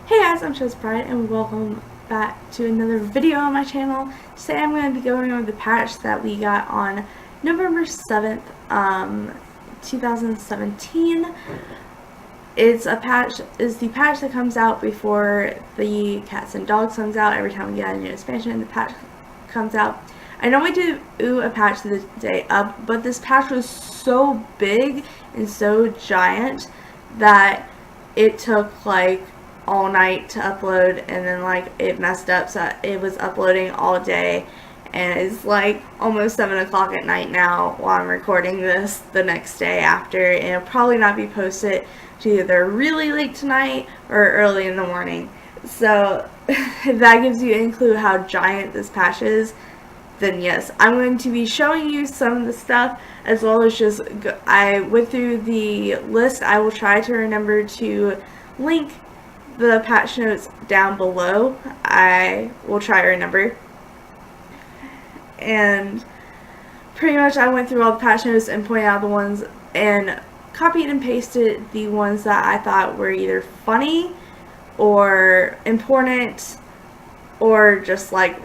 Hey guys, I'm ChezPride and welcome back to another video on my channel. Today I'm going to be going over the patch that we got on November 7th, 2017. It's the patch that comes out before the Cats and Dogs comes out. Every time we get a new expansion, the patch comes out. I know we do a patch the day up, but this patch was so big and so giant that it took like all night to upload, and then like it messed up, so it was uploading all day, and it's like almost 7 o'clock at night now while I'm recording this the next day after, and it'll probably not be posted to either really late tonight or early in the morning. So if that gives you any clue how giant this patch is, then yes, I'm going to be showing you some of the stuff, as well as just I went through the list. I will try to remember to link the patch notes down below. I will try to remember. And pretty much I went through all the patch notes and pointed out the ones and copied and pasted the ones that I thought were either funny or important or just like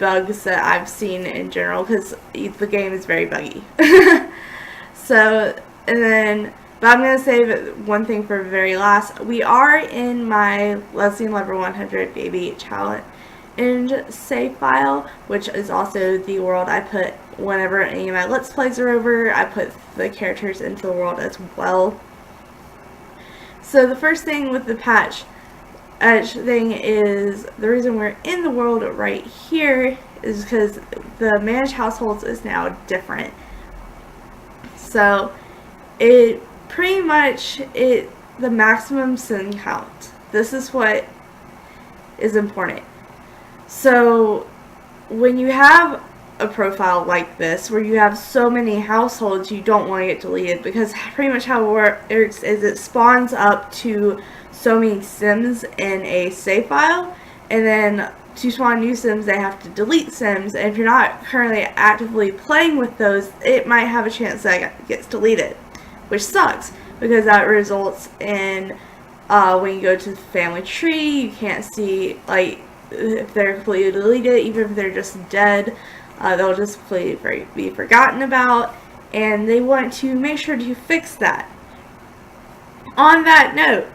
bugs that I've seen in general, because the game is very buggy. So, and then, but I'm going to save one thing for very last. We are in my Leslie and Lever 100 Baby Challenge save file, which is also the world I put whenever any of my Let's Plays are over. I put the characters into the world as well. So the first thing with the patch thing is, the reason we're in the world right here is because the managed households is now different. So it pretty much, the maximum sim count. This is what is important. So when you have a profile like this where you have so many households, you don't want to get deleted, because pretty much how it works is it spawns up to so many sims in a save file, and then to spawn new sims they have to delete sims, and if you're not currently actively playing with those, it might have a chance that it gets deleted, which sucks, because that results in when you go to the family tree, you can't see like if they're completely deleted. Even if they're just dead, they'll just completely be forgotten about, and they want to make sure to fix that. On that note,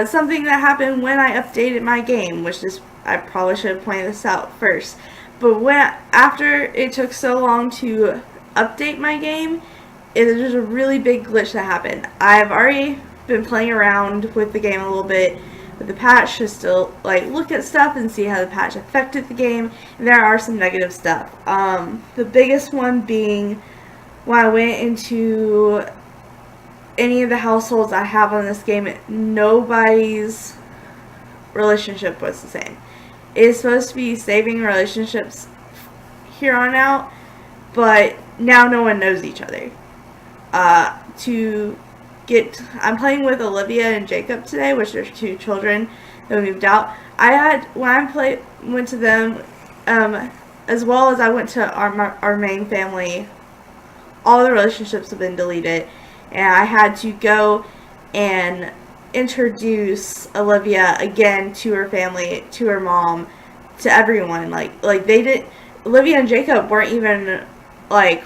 something that happened when I updated my game, which is, I probably should have pointed this out first, but after it took so long to update my game, there's a really big glitch that happened. I've already been playing around with the game a little bit with the patch, just to like look at stuff and see how the patch affected the game, and there are some negative stuff. The biggest one being when I went into any of the households I have on this game, nobody's relationship was the same. It's supposed to be saving relationships here on out, but now no one knows each other. I'm playing with Olivia and Jacob today, which are 2 children that moved out. When I went to them, as well as I went to our main family, all the relationships have been deleted, and I had to go and introduce Olivia again to her family, to her mom, to everyone. Like Olivia and Jacob weren't even like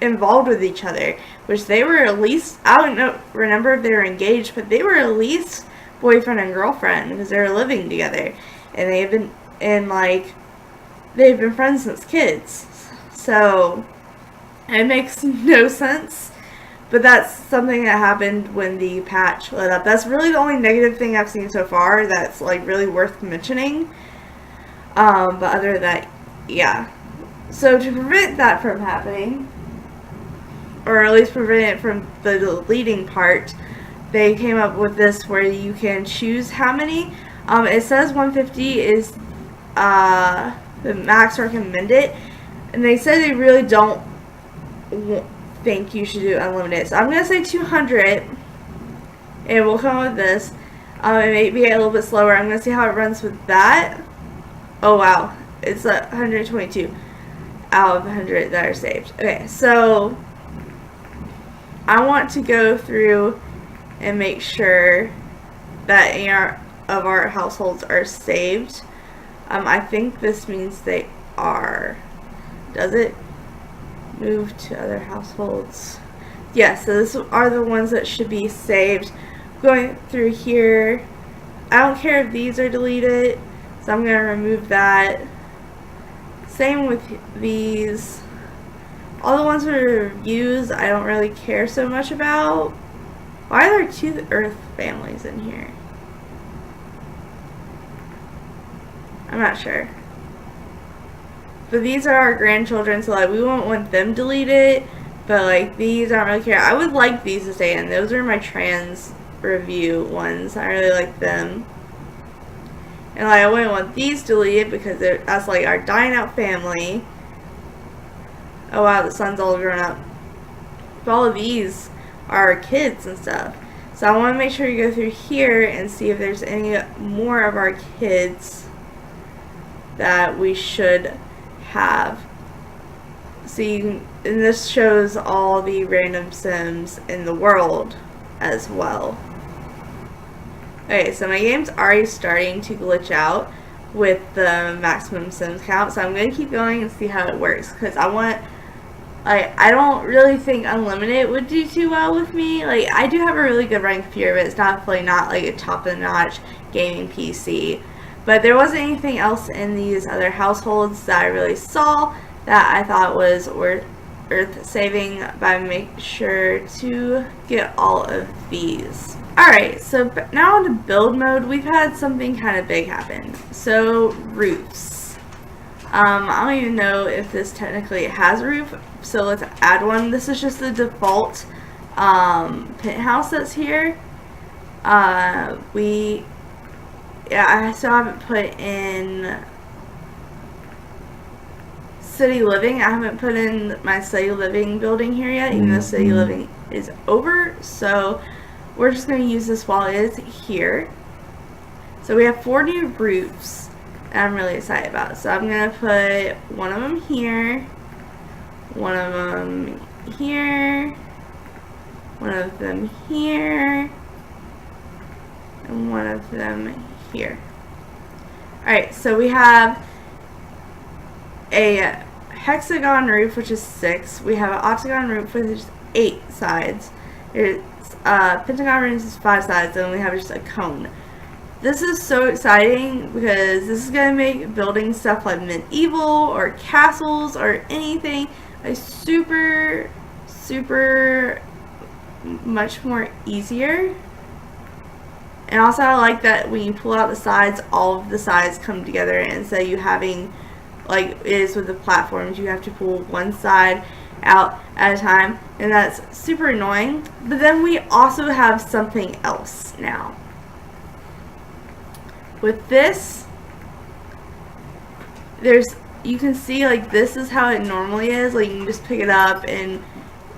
involved with each other, which they were at least, I don't remember if they were engaged, but they were at least boyfriend and girlfriend, because they were living together, and they've been friends since kids. So it makes no sense, but that's something that happened when the patch lit up. That's really the only negative thing I've seen so far that's like really worth mentioning. But other than that, yeah. So to prevent that from happening, or at least prevent it from the deleting part, they came up with this where you can choose how many. It says 150 is the max recommended, and they said they really don't think you should do unlimited. So I'm going to say 200, and we'll come up with this. It may be a little bit slower. I'm going to see how it runs with that. Oh wow, it's 122 out of 100 that are saved. Okay, so I want to go through and make sure that any of our households are saved. I think this means they are. Does it move to other households? Yes, so these are the ones that should be saved. Going through here, I don't care if these are deleted, so I'm going to remove that. Same with these. All the ones that are reviews, I don't really care so much about. Why are there 2 Earth families in here? I'm not sure. But these are our grandchildren, so like we won't want them deleted. But like these, I don't really care. I would like these to stay in. Those are my trans review ones. I really like them. And like I wouldn't want these deleted because that's like our dying out family. Oh wow, the son's all grown up. But all of these are our kids and stuff. So I want to make sure you go through here and see if there's any more of our kids that we should have. See, and this shows all the random Sims in the world as well. Okay, so my game's already starting to glitch out with the maximum Sims count, so I'm going to keep going and see how it works, because I don't really think unlimited would do too well with me. Like, I do have a really good running computer, but it's definitely not like a top-of-the-notch gaming PC. But there wasn't anything else in these other households that I really saw that I thought was worth saving, but I make sure to get all of these. Alright, so now on to build mode, we've had something kind of big happen. So, roofs. I don't even know if this technically has a roof, so let's add one. This is just the default penthouse that's here. I still haven't put in city living. I haven't put in my city living building here yet, even though city living is over. So we're just going to use this while it is here. So we have 4 new roofs that I'm really excited about. So I'm going to put one of them here, one of them here, one of them here, and one of them here. Alright, so we have a hexagon roof, which is 6. We have an octagon roof, which is 8 sides. There's pentagon roof is 5 sides, and we have just a cone. This is so exciting because this is going to make building stuff like medieval or castles or anything like super much more easier. And also I like that when you pull out the sides, all of the sides come together, and instead of you having, like it is with the platforms, you have to pull one side out at a time, and that's super annoying. But then we also have something else now. With this, you can see like this is how it normally is. Like you can just pick it up and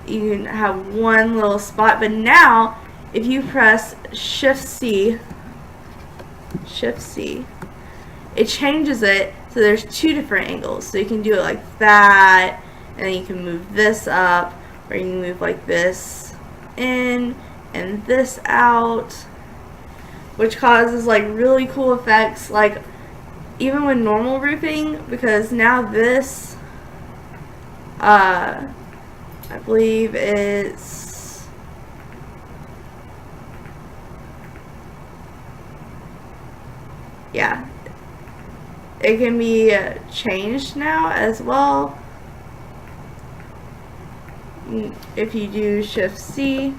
you can have one little spot, but now if you press Shift C, it changes it so there's 2 different angles. So you can do it like that, and then you can move this up, or you can move like this in and this out, which causes like really cool effects, like even with normal roofing, because now this, I believe it's, yeah, it can be changed now as well if you do Shift C.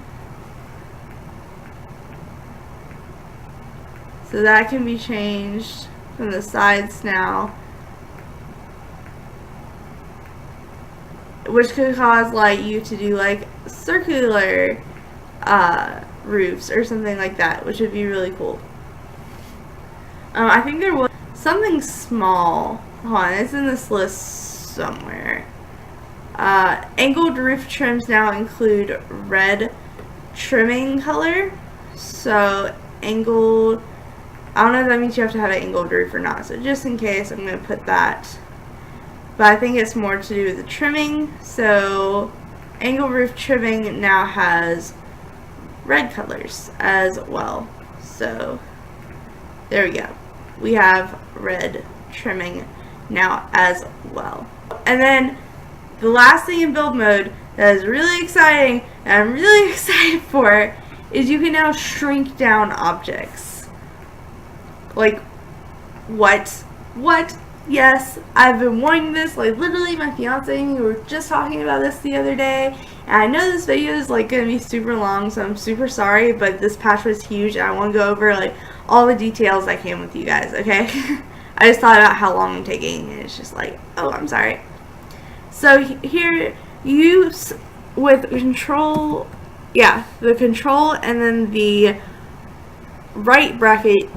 So that can be changed from the sides now, which could cause like you to do like circular roofs or something like that, which would be really cool. I think there was something small. Hold on, it's in this list somewhere. Angled roof trims now include red trimming color. So angled, I don't know if that means you have to have an angled roof or not. So just in case, I'm going to put that. But I think it's more to do with the trimming. So angled roof trimming now has red colors as well. So there we go. We have red trimming now as well. And then the last thing in build mode that is really exciting, and I'm really excited for, is you can now shrink down objects. Like, what? Yes, I've been wanting this. Like, literally, my fiance and me were just talking about this the other day. And I know this video is, like, going to be super long, so I'm super sorry. But this patch was huge, and I want to go over, like, all the details I can with you guys, okay? I just thought about how long I'm taking, and it's just like, oh, I'm sorry. So, here, use with control, yeah, the control and then the right bracket,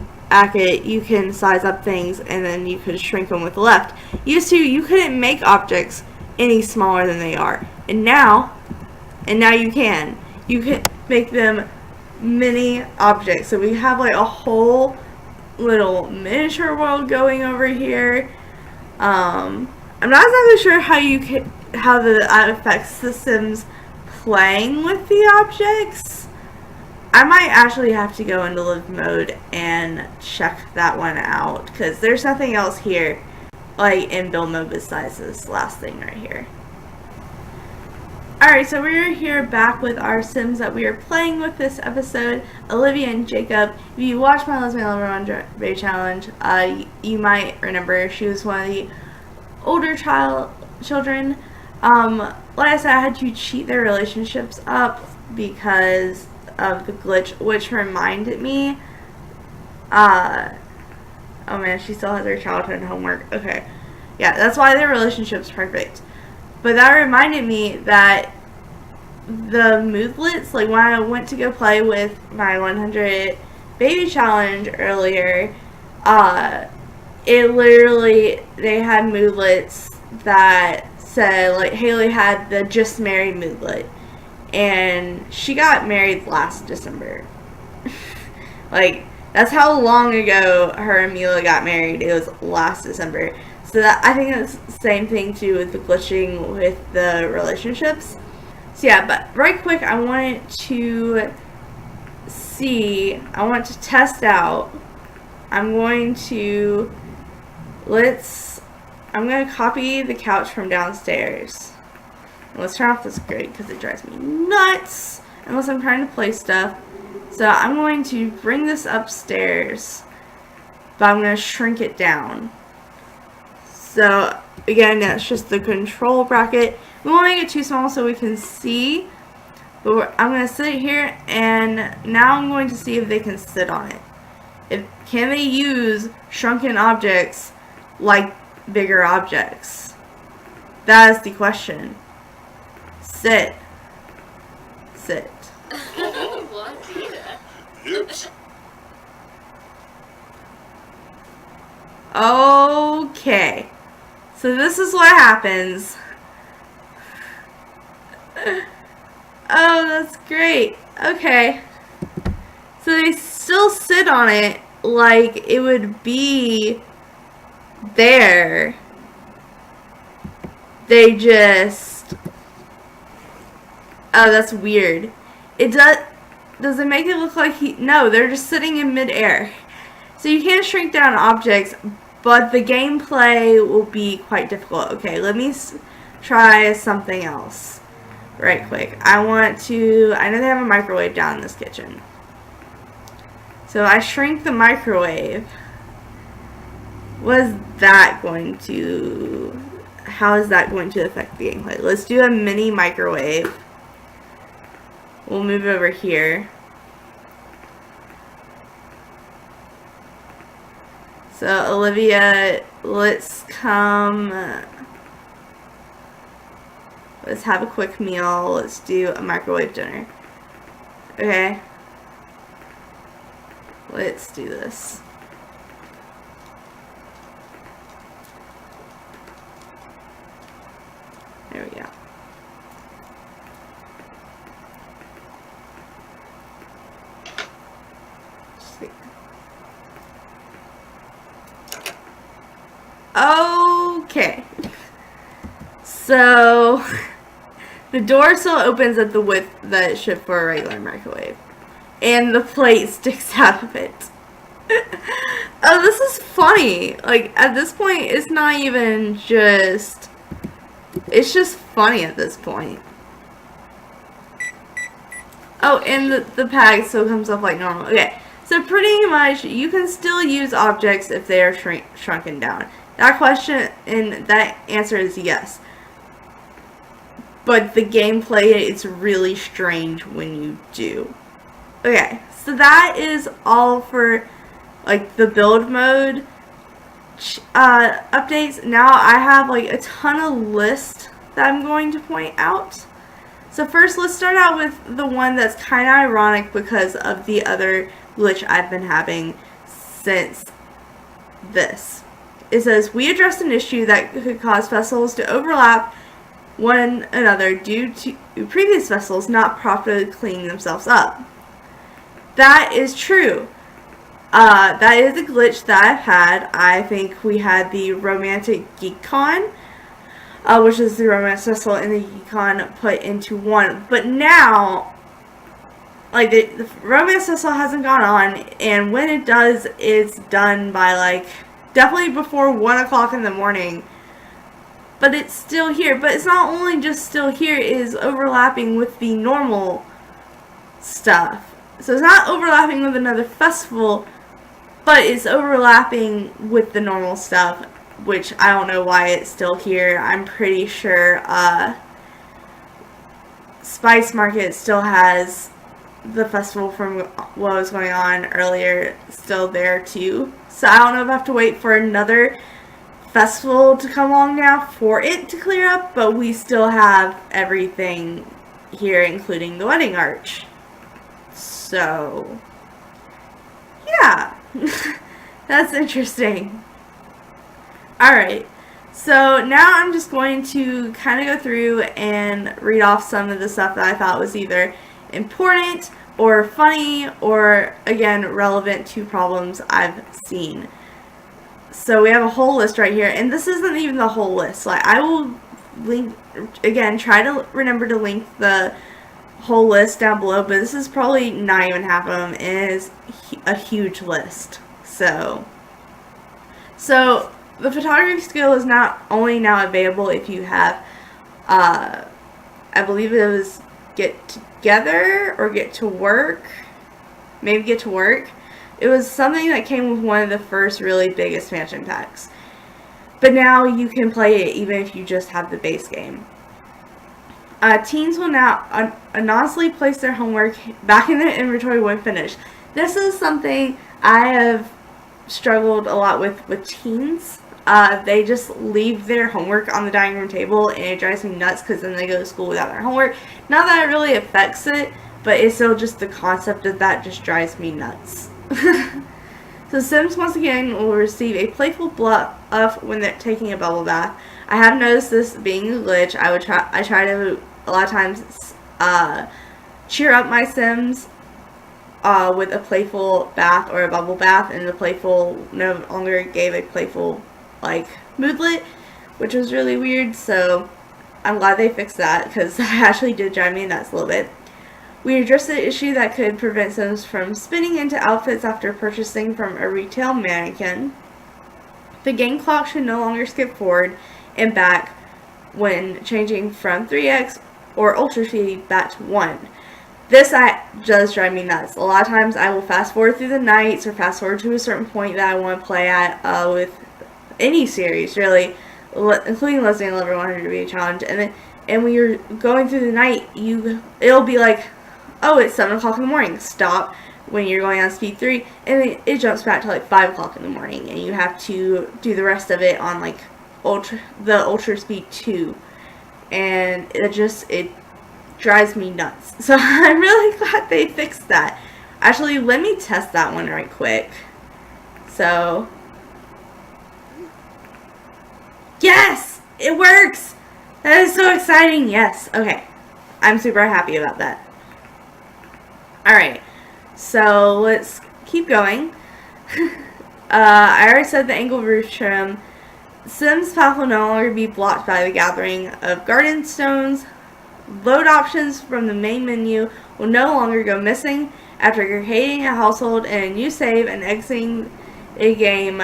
you can size up things, and then you could shrink them with the left. Used to, you couldn't make objects any smaller than they are, and now you can. You can make them mini objects. So we have like a whole little miniature world going over here. I'm not exactly sure how that affects systems playing with the objects. I might actually have to go into live mode and check that one out, because there's nothing else here like in build mode besides this last thing right here. Alright, so we're here back with our Sims that we are playing with this episode, Olivia and Jacob. If you watched my Let's Make Love Run Bay Challenge, you might remember she was one of the older children. Like I said, I had to cheat their relationships up because of the glitch, which reminded me, oh man, she still has her childhood homework. Okay, yeah, that's why their relationship's perfect. But that reminded me that the moodlets, like when I went to go play with my 100 baby challenge earlier, it literally, they had moodlets that said, like, Haley had the just married moodlet, and she got married last December. Like, that's how long ago her and Mila got married. It was last December. So that, I think it's the same thing too with the glitching with the relationships. So yeah, but right quick, I wanted to test out. I'm going to copy the couch from downstairs. Let's turn off this grid because it drives me nuts unless I'm trying to play stuff. So I'm going to bring this upstairs, but I'm going to shrink it down. So again, that's just the control bracket. We won't make it too small so we can see. But I'm going to sit here, and now I'm going to see if they can sit on it. Can they use shrunken objects like bigger objects? That is the question. Sit. Sit. Okay. So this is what happens. Oh, that's great. Okay. So they still sit on it like it would be there. They just... Oh, that's weird. Does it make it look like no, they're just sitting in midair. So you can shrink down objects, but the gameplay will be quite difficult. Okay, let me try something else right quick. I know they have a microwave down in this kitchen. So I shrink the microwave. How is that going to affect the gameplay? Let's do a mini microwave. We'll move it over here. So Olivia, let's have a quick meal. Let's do a microwave dinner. Okay. Let's do this. There we go. Okay. So the door still opens at the width that it should for a regular microwave. and the plate sticks out of it. Oh, this is funny. Like, at this point, it's not even just... It's just funny at this point. Oh, and the pag still comes up like normal. Okay, so pretty much, you can still use objects if they are shrunken down. That question and that answer is yes. But the gameplay, it's really strange when you do. Okay, so that is all for like the build mode updates. Now I have like a ton of lists that I'm going to point out. So first, let's start out with the one that's kind of ironic because of the other glitch I've been having since this. It says, we addressed an issue that could cause festivals to overlap one another due to previous festivals not properly cleaning themselves up. That is true. That is a glitch that I've had. I think we had the Romantic GeekCon, which is the Romance Festival and the GeekCon put into one. But now, like, the Romance Festival hasn't gone on, and when it does, it's done by, like, definitely before 1 o'clock in the morning. But it's still here. But it's not only just still here, it is overlapping with the normal stuff. So it's not overlapping with another festival, but it's overlapping with the normal stuff, which I don't know why it's still here. I'm pretty sure Spice Market still has the festival from what was going on earlier still there too. So I don't know if I have to wait for another festival to come along now for it to clear up, but we still have everything here, including the wedding arch. So, yeah, that's interesting. Alright, so now I'm just going to kind of go through and read off some of the stuff that I thought was either important or funny or, again, relevant to problems I've seen. So we have a whole list right here, and this isn't even the whole list. Like, I will link, again, try to remember to link the whole list down below, but this is probably not even half of them, and it is a huge list. So the photography skill is not only now available if you have, I believe it was Get Together or Get to Work, maybe Get to Work. It was something that came with one of the first really big expansion packs. But now you can play it even if you just have the base game. Teens will now anonymously place their homework back in their inventory when finished. This is something I have struggled a lot with teens. They just leave their homework on the dining room table, and it drives me nuts because then they go to school without their homework. Not that it really affects it, but it's still just the concept of that just drives me nuts. So Sims once again will receive a playful bluff when they're taking a bubble bath. I have noticed this being a glitch. I try to a lot of times cheer up my Sims with a playful bath or a bubble bath, and the playful no longer gave a playful like moodlet, which was really weird. So I'm glad they fixed that because that actually did drive me nuts a little bit. We addressed the issue that could prevent Sims from spinning into outfits after purchasing from a retail mannequin. The game clock should no longer skip forward and back when changing from 3x or ultra speed back to 1. This does drive me nuts. A lot of times I will fast forward through the nights or fast forward to a certain point that I want to play at with any series really, including Lesbian Lover 100 Video Challenge, and when you're going through the night, it'll be like, oh, it's 7 o'clock in the morning, stop when you're going on speed 3, and it jumps back to like 5 o'clock in the morning, and you have to do the rest of it on like the ultra speed 2, and it drives me nuts. So I'm really glad they fixed that. Actually, let me test that one right quick. So, yes, it works. That is so exciting. Yes. Okay. I'm super happy about that. Alright, so let's keep going. I already said the angle roof trim. Sims path will no longer be blocked by the gathering of garden stones. Load options from the main menu will no longer go missing after creating a household in a new save and exiting a game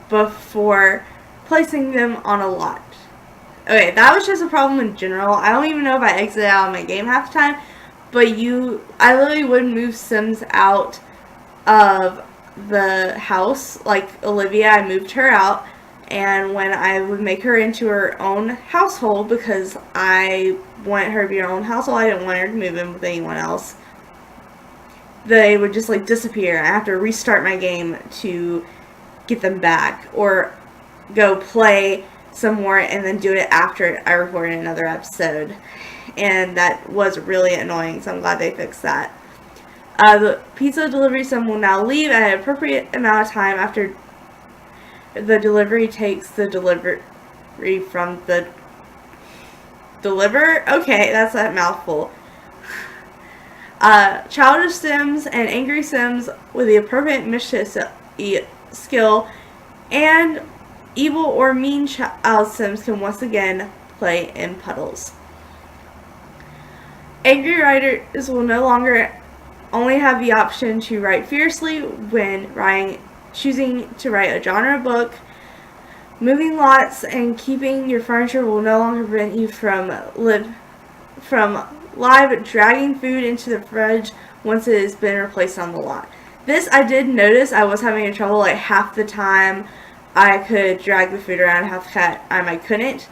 before placing them on a lot. Okay, that was just a problem in general. I don't even know if I exited out of my game half the time, but I literally would move Sims out of the house. Like Olivia, I moved her out, and when I would make her into her own household, because I wanted her to be her own household, I didn't want her to move in with anyone else, they would just like disappear. I have to restart my game to get them back, or go play some more and then do it after I recorded another episode. And that was really annoying, so I'm glad they fixed that. The pizza delivery sim will now leave at an appropriate amount of time after the delivery takes the delivery from the deliver. Okay, that's a mouthful. Childish Sims and angry Sims with the appropriate mischief skill and evil or mean child Sims can once again play in puddles. Angry writers will no longer only have the option to write fiercely when choosing to write a genre book. Moving lots and keeping your furniture will no longer prevent you from live dragging food into the fridge once it has been replaced on the lot. This I did notice I was having trouble, like half the time I could drag the food around, half the time I couldn't.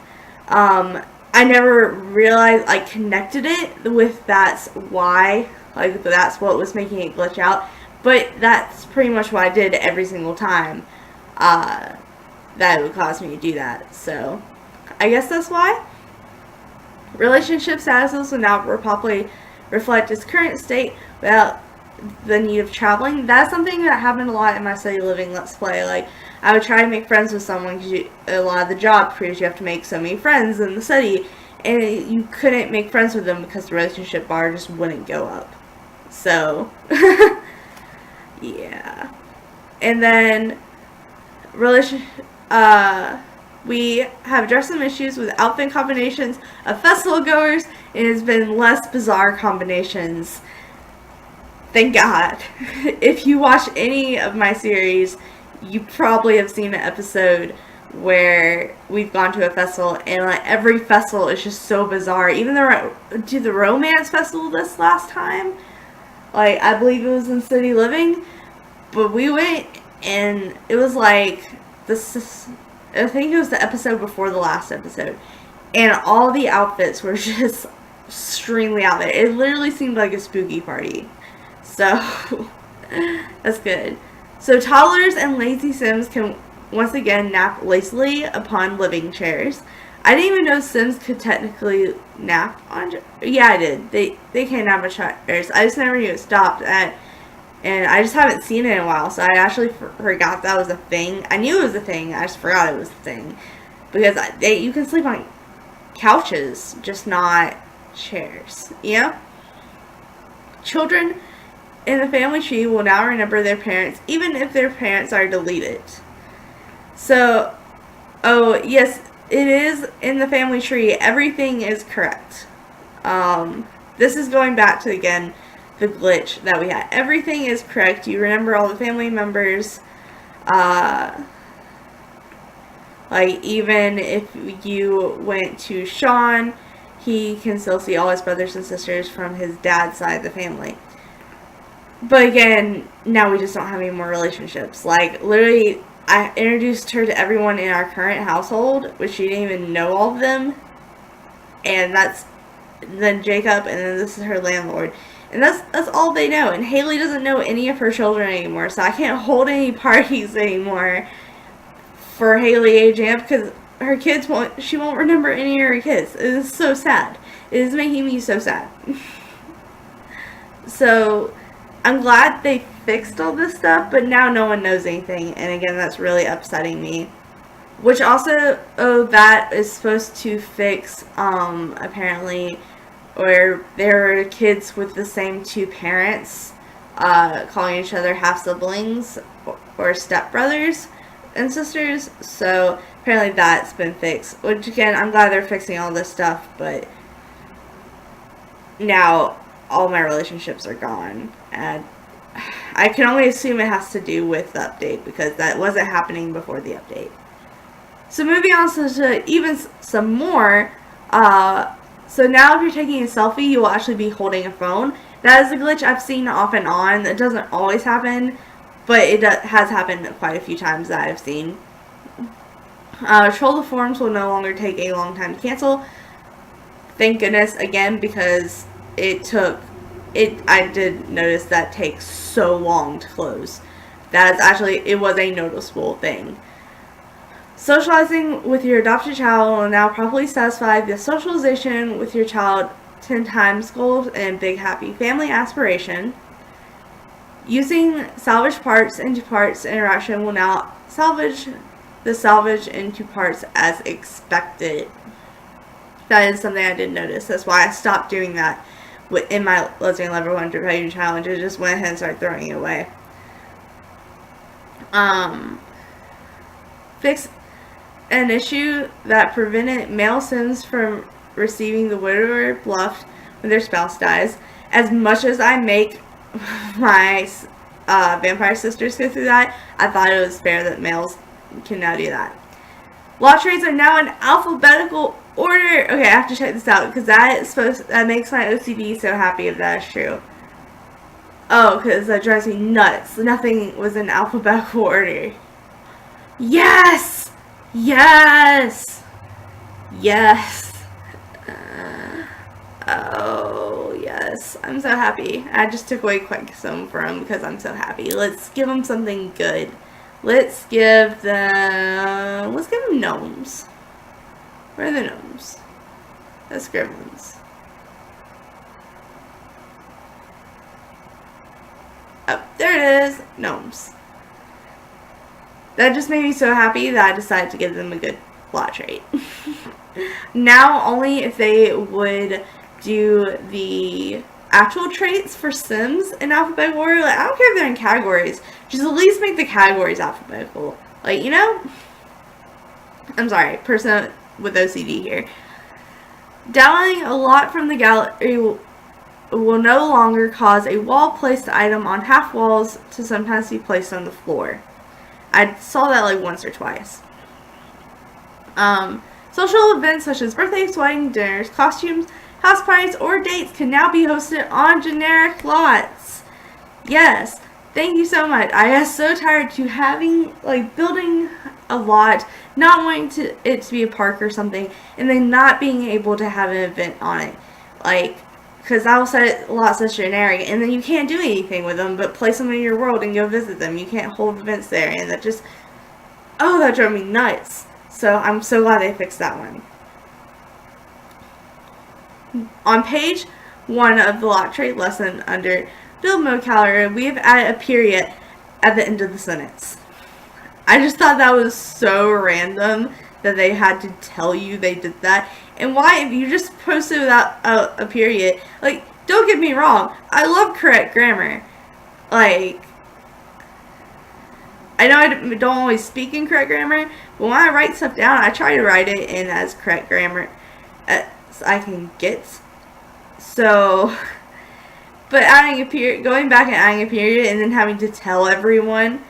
I never realized I connected it with that's why, like that's what was making it glitch out, but that's pretty much what I did every single time that would cause me to do that. So I guess that's why. Relationship statuses will now properly reflect its current state without the need of traveling. That's something that happened a lot in my City Living Let's Play. Like, I would try to make friends with someone because a lot of the job crews you have to make so many friends in the city, and you couldn't make friends with them because the relationship bar just wouldn't go up. So, yeah. And then, we have addressed some issues with outfit combinations of festival goers, and it's been less bizarre combinations. Thank God. If you watch any of my series, you probably have seen an episode where we've gone to a festival, and like every festival is just so bizarre. Even the romance festival this last time, like I believe it was in City Living, but we went and it was like this. I think it was the episode before the last episode, and all the outfits were just extremely out there. It literally seemed like a spooky party. So, that's good. So, toddlers and lazy Sims can once again nap lazily upon living chairs. I didn't even know Sims could technically nap on chairs. Yeah, I did. They can nap on chairs. I just never knew it stopped at. And I just haven't seen it in a while, so I actually forgot that was a thing. I knew it was a thing, I just forgot it was a thing. Because you can sleep on couches, just not chairs, you know? Children in the family tree will now remember their parents, even if their parents are deleted. So, oh, yes, it is in the family tree. Everything is correct. This is going back to, again, the glitch that we had. Everything is correct. You remember all the family members. Like, even if you went to Sean, he can still see all his brothers and sisters from his dad's side of the family. But again, now we just don't have any more relationships. Like, literally, I introduced her to everyone in our current household, which she didn't even know all of them. And that's then Jacob, and then this is her landlord. And that's all they know. And Haley doesn't know any of her children anymore, so I can't hold any parties anymore for Haley age amp because her kids she won't remember any of her kids. It is so sad. It is making me so sad. So I'm glad they fixed all this stuff, but now no one knows anything, and again, that's really upsetting me. Which also, that is supposed to fix, apparently, where there were kids with the same two parents, calling each other half-siblings or stepbrothers and sisters. So apparently that's been fixed. Which, again, I'm glad they're fixing all this stuff, but now all my relationships are gone. And I can only assume it has to do with the update because that wasn't happening before the update. So moving on to even some more, so now if you're taking a selfie, you will actually be holding a phone. That is a glitch I've seen off and on. It doesn't always happen, but it has happened quite a few times that I've seen. Troll the forms will no longer take a long time to cancel. Thank goodness, again, because I did notice that takes so long to close. That is actually, it was a noticeable thing. Socializing with your adopted child will now properly satisfy the socialization with your child 10 times goals and big happy family aspiration. Using salvage parts into parts interaction will now salvage into parts as expected. That is something I did notice. That's why I stopped doing that in my Lesbian Level 100 Page Challenge. I just went ahead and started throwing it away. Fix an issue that prevented male Sims from receiving the widower bluffed when their spouse dies. As much as I make my vampire sisters go through that, I thought it was fair that males can now do that. Lot traits are now in alphabetical order. Okay, I have to check this out because that makes my OCD so happy if that is true. Oh, because that drives me nuts. Nothing was in alphabetical order. Yes! Yes! Yes! Oh, yes. I'm so happy. I just took away quick some for them because I'm so happy. Let's give them something good. Let's give them gnomes. Where are the gnomes? That's gremlins. Oh, there it is. Gnomes. That just made me so happy that I decided to give them a good lot trait. Now, only if they would do the actual traits for Sims in alphabetical order. Like, I don't care if they're in categories. Just at least make the categories alphabetical. Like, you know? I'm sorry, person with OCD here. Downloading a lot from the gallery will no longer cause a wall-placed item on half walls to sometimes be placed on the floor. I saw that like once or twice. Social events such as birthdays, weddings, dinners, costumes, house parties, or dates can now be hosted on generic lots. Yes, thank you so much. I got so tired to having, like, building a lot, not wanting it to be a park or something, and then not being able to have an event on it. Like, because I will set lots as generic, and then you can't do anything with them but place them in your world and go visit them. You can't hold events there, and that just, oh, that drove me nuts. So I'm so glad they fixed that one. On page 1 of the lot trait lesson under build mode calendar, we have added a period at the end of the sentence. I just thought that was so random that they had to tell you they did that. And why, if you just posted without a period, like, don't get me wrong, I love correct grammar. Like, I know I don't always speak in correct grammar, but when I write stuff down, I try to write it in as correct grammar as I can get. So, but adding a period, going back and adding a period, and then having to tell everyone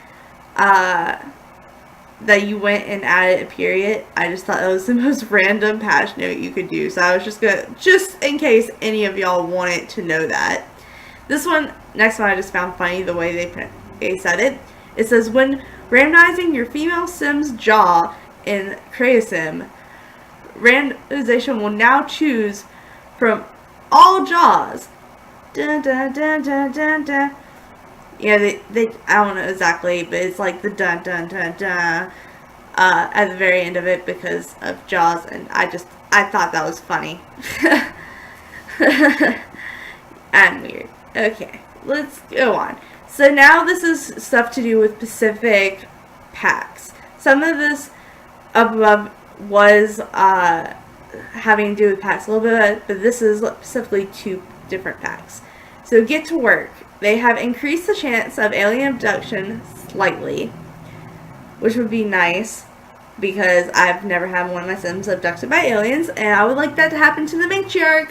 that you went and added a period, I just thought that was the most random patch note you could do. So I was just in case any of y'all wanted to know that. This one, next one, I just found funny the way they said it. It says, when randomizing your female Sim's jaw in Creasim, randomization will now choose from all jaws. Dun, dun, dun, dun, dun, dun. Yeah, they I don't know exactly, but it's like the dun dun dun dun at the very end of it because of Jaws, and I thought that was funny. I'm weird. Okay, let's go on. So now this is stuff to do with specific packs. Some of this up above was having to do with packs a little bit, but this is specifically 2 different packs. So get to work. They have increased the chance of alien abduction slightly, which would be nice because I've never had one of my Sims abducted by aliens, and I would like that to happen to the matriarch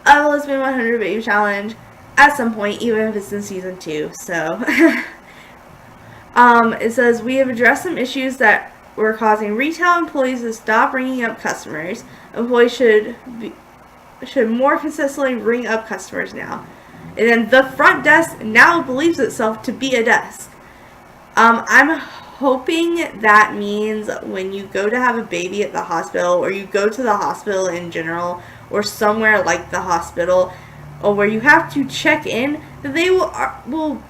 of the Lesbian 100 Baby Challenge. at some point, even if it's in season 2. So, it says, we have addressed some issues that were causing retail employees to stop ringing up customers. Employees should more consistently ring up customers now. And then the front desk now believes itself to be a desk. I'm hoping that means when you go to have a baby at the hospital, or you go to the hospital in general, or somewhere like the hospital, or where you have to check in, that they will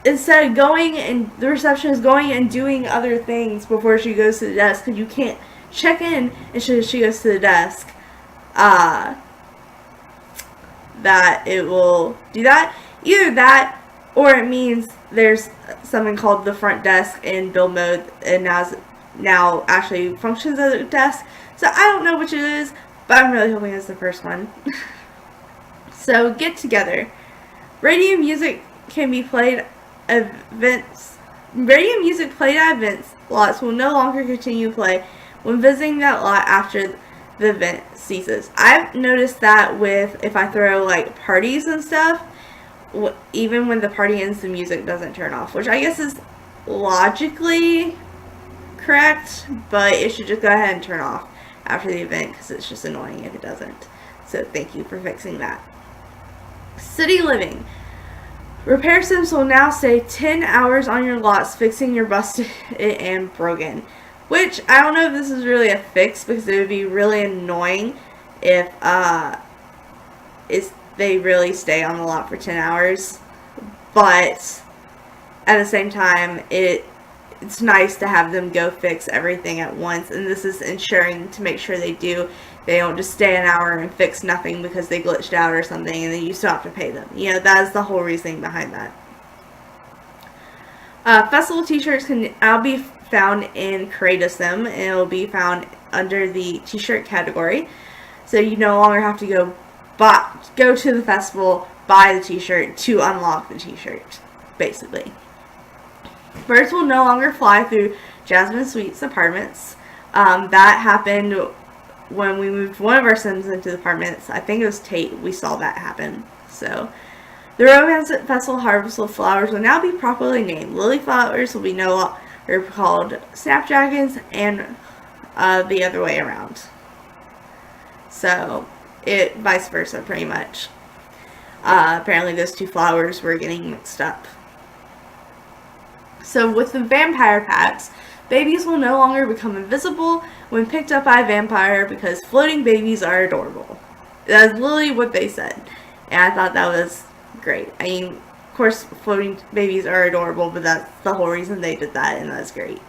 instead of going and the receptionist going and doing other things before she goes to the desk, because you can't check in until she goes to the desk, that it will do that. Either that, or it means there's something called the front desk in build mode, and now actually functions as a desk. So I don't know which it is, but I'm really hoping it's the first one. So get together. Radio music can be played at events. Radio music played at events lots will no longer continue to play when visiting that lot after the event ceases. I've noticed that with, if I throw like parties and stuff, even when the party ends, the music doesn't turn off, which I guess is logically correct, but it should just go ahead and turn off after the event, because it's just annoying if it doesn't. So thank you for fixing that. City living. Repair sims will now stay 10 hours on your lots fixing your busted and broken. Which, I don't know if this is really a fix, because it would be really annoying if they really stay on the lot for 10 hours. But at the same time, it's nice to have them go fix everything at once. And this is ensuring to make sure they don't just stay an hour and fix nothing because they glitched out or something, and then you still have to pay them. You know, that is the whole reasoning behind that. Festival t-shirts can now be found in Create a Sim, and it will be found under the t-shirt category. So you no longer have to go to the festival, buy the t-shirt to unlock the t-shirt, basically. Birds will no longer fly through Jasmine Suites apartments. That happened when we moved one of our Sims into the apartments. I think it was Tate. We saw that happen. So, the Romance Festival harvest of flowers will now be properly named. Lily flowers will be no longer called snapdragons, and the other way around. So, vice versa, pretty much. Apparently, those two flowers were getting mixed up. So, with the vampire packs, babies will no longer become invisible when picked up by a vampire, because floating babies are adorable. That's literally what they said. And I thought that was great. I mean, of course, floating babies are adorable, but that's the whole reason they did that, and that's great.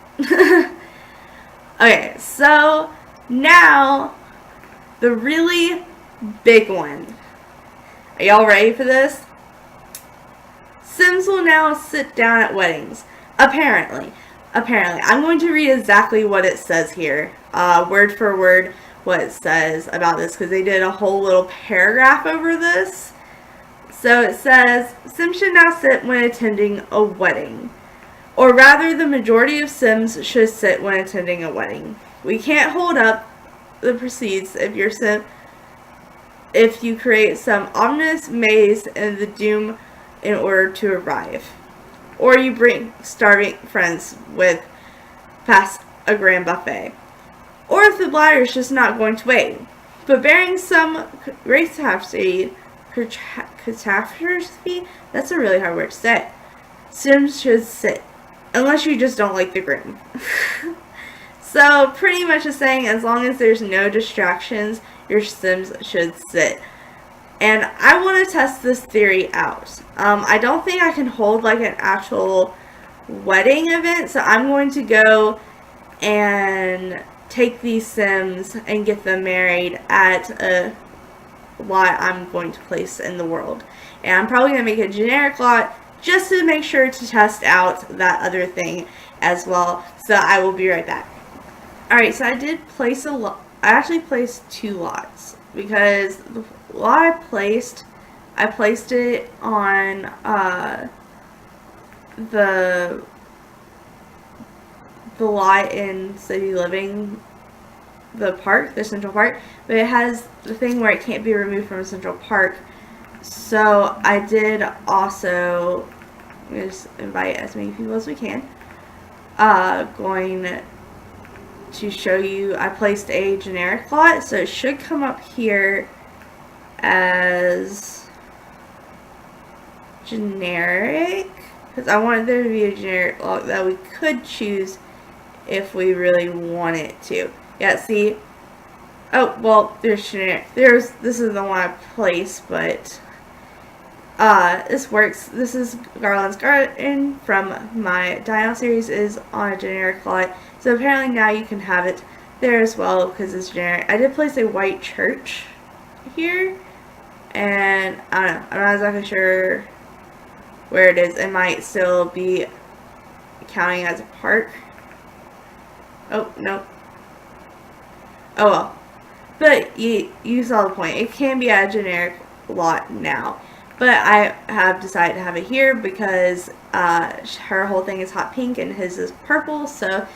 Okay, so now the really big one. Are y'all ready for this? Sims will now sit down at weddings. Apparently. I'm going to read exactly what it says here, word for word what it says about this, because they did a whole little paragraph over this. So it says, Sims should now sit when attending a wedding. Or rather, the majority of Sims should sit when attending a wedding. We can't hold up the proceeds if you create some ominous maze in the doom in order to arrive. Or you bring starving friends with past a grand buffet. Or if the bladder is just not going to wait. But bearing some catastrophe, that's a really hard word to say. Sims should sit. Unless you just don't like the groom. So pretty much is saying, as long as there's no distractions, your Sims should sit. And I want to test this theory out. I don't think I can hold like an actual wedding event, so I'm going to go and take these Sims and get them married at a lot I'm going to place in the world. And I'm probably going to make a generic lot just to make sure to test out that other thing as well. So I will be right back. Alright, so I did place a lot. I actually placed 2 lots, because the lot I placed it on the lot in City Living, the park, the Central Park, but it has the thing where it can't be removed from Central Park. So I did also just invite as many people as we can. Going to show you, I placed a generic lot, so it should come up here as generic, because I wanted there to be a generic lot that we could choose if we really wanted to. Yeah, see, oh, well, there's generic, this is the one I placed, but this works. This is Garland's Garden from my Dial series, is on a generic lot. So apparently now you can have it there as well because it's generic. I did place a white church here, and I don't know, I'm not exactly sure where it is. It might still be counting as a park. Oh, no. Oh well. But you saw the point. It can be a generic lot now. But I have decided to have it here because her whole thing is hot pink and his is purple. So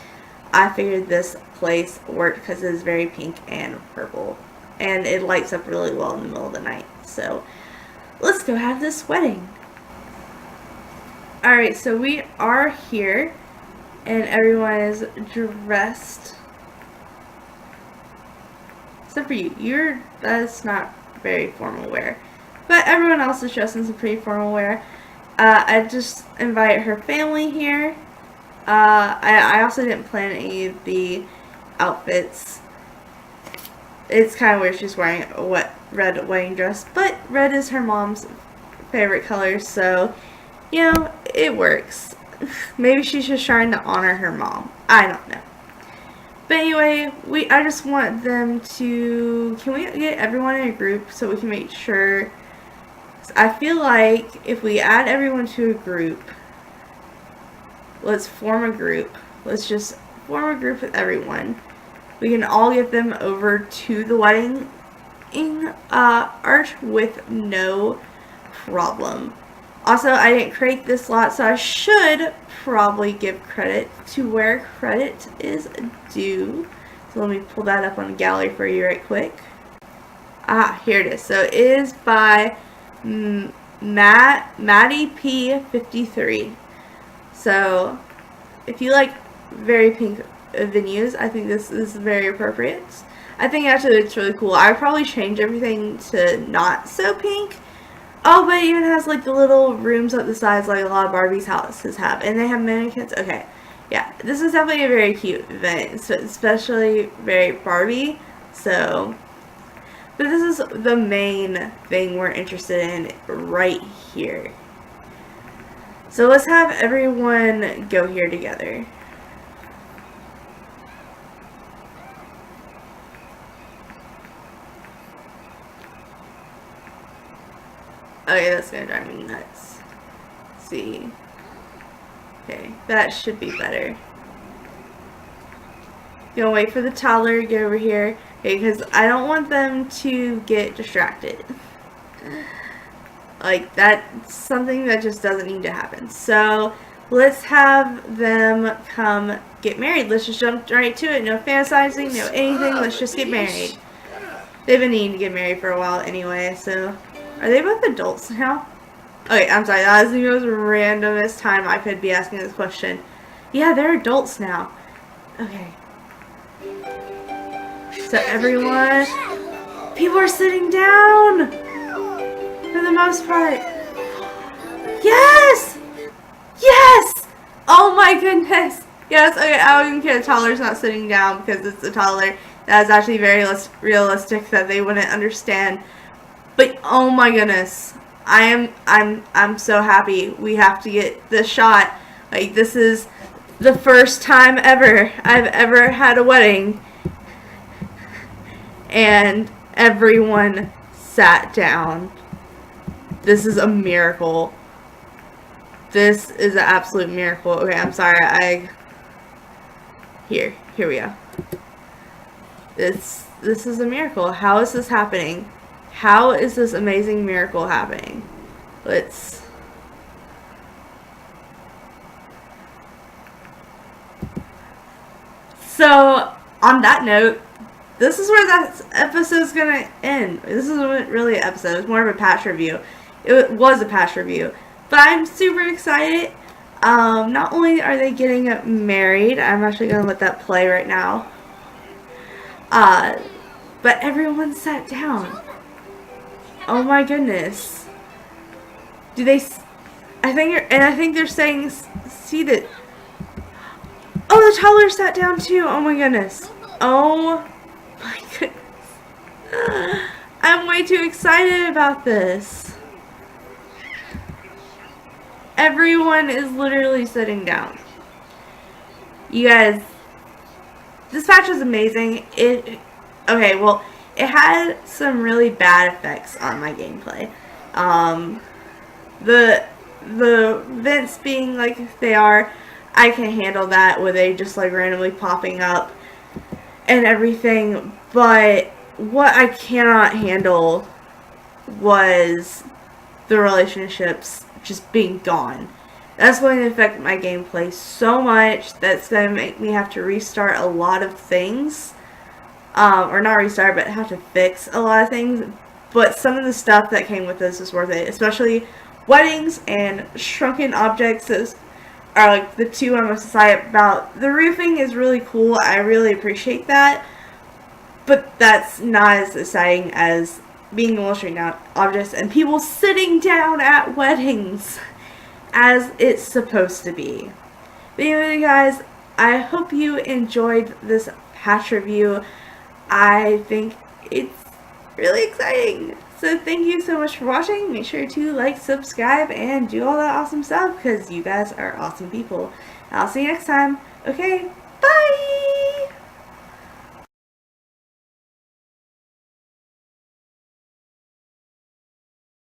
I figured this place worked because it is very pink and purple. And it lights up really well in the middle of the night. So let's go have this wedding. Alright, so we are here. And everyone is dressed. Except for you. That's not very formal wear. But everyone else is dressed in some pretty formal wear. I just invite her family here. I also didn't plan any of the outfits. It's kind of weird she's wearing a red wedding dress, but red is her mom's favorite color, so, you know, it works. Maybe she's just trying to honor her mom. I don't know. But anyway, I just want them to, can we get everyone in a group so we can make sure. I feel like if we add everyone to a group, let's form a group. Let's just form a group with everyone. We can all get them over to the wedding art with no problem. Also, I didn't create this lot, so I should probably give credit to where credit is due. So let me pull that up on the gallery for you right quick. Ah, here it is. So it is by Maddie P53. So if you like very pink venues, I think this is very appropriate. I think actually it's really cool. I would probably change everything to not so pink. Oh, but it even has like the little rooms up the sides like a lot of Barbie's houses have. And they have mannequins. Okay. Yeah, this is definitely a very cute event. So especially very Barbie. So, but this is the main thing we're interested in right here. So let's have everyone go here together. Okay, that's gonna drive me nuts. Let's see. Okay, that should be better. Gonna wait for the toddler to get over here. Okay, because I don't want them to get distracted. Like, that's something that just doesn't need to happen. So, let's have them come get married. Let's just jump right to it. No fantasizing, no anything. Let's just get married. They've been needing to get married for a while anyway, so. Are they both adults now? Okay, I'm sorry. That was the most randomest time I could be asking this question. Yeah, they're adults now. Okay. So everyone, people are sitting down for the most part. Yes! Yes! Oh my goodness. Yes, okay, I don't even care. The toddler's not sitting down because it's a toddler. That is actually very realistic that they wouldn't understand. But oh my goodness, I'm so happy we have to get this shot. Like, this is the first time ever I've ever had a wedding and everyone sat down. This is a miracle. This is an absolute miracle. Okay, I'm sorry. Here we go. This is a miracle. How is this happening? How is this amazing miracle happening? So, on that note, this is where that episode's gonna end. This isn't really an episode, it's more of a patch review. It was a patch review. But I'm super excited. Not only are they getting married, I'm actually going to let that play right now. But everyone sat down. Oh my goodness. Do they... I think they're saying seated. Oh, the toddler sat down too. Oh my goodness. Oh my goodness. I'm way too excited about this. Everyone is literally sitting down. You guys, this patch was amazing. Okay, well, it had some really bad effects on my gameplay. The vents being like they are, I can handle that with they just like randomly popping up and everything, but what I cannot handle was the relationships just being gone. That's going to affect my gameplay so much. That's going to make me have to restart a lot of things. Or not restart, but have to fix a lot of things. But some of the stuff that came with this is worth it. Especially weddings and shrunken objects are like the two I'm most excited about. The roofing is really cool. I really appreciate that. But that's not as exciting as being illustrating objects and people sitting down at weddings as it's supposed to be. But anyway, guys, I hope you enjoyed this patch review. I think it's really exciting. So thank you so much for watching. Make sure to like, subscribe, and do all that awesome stuff because you guys are awesome people. I'll see you next time. Okay,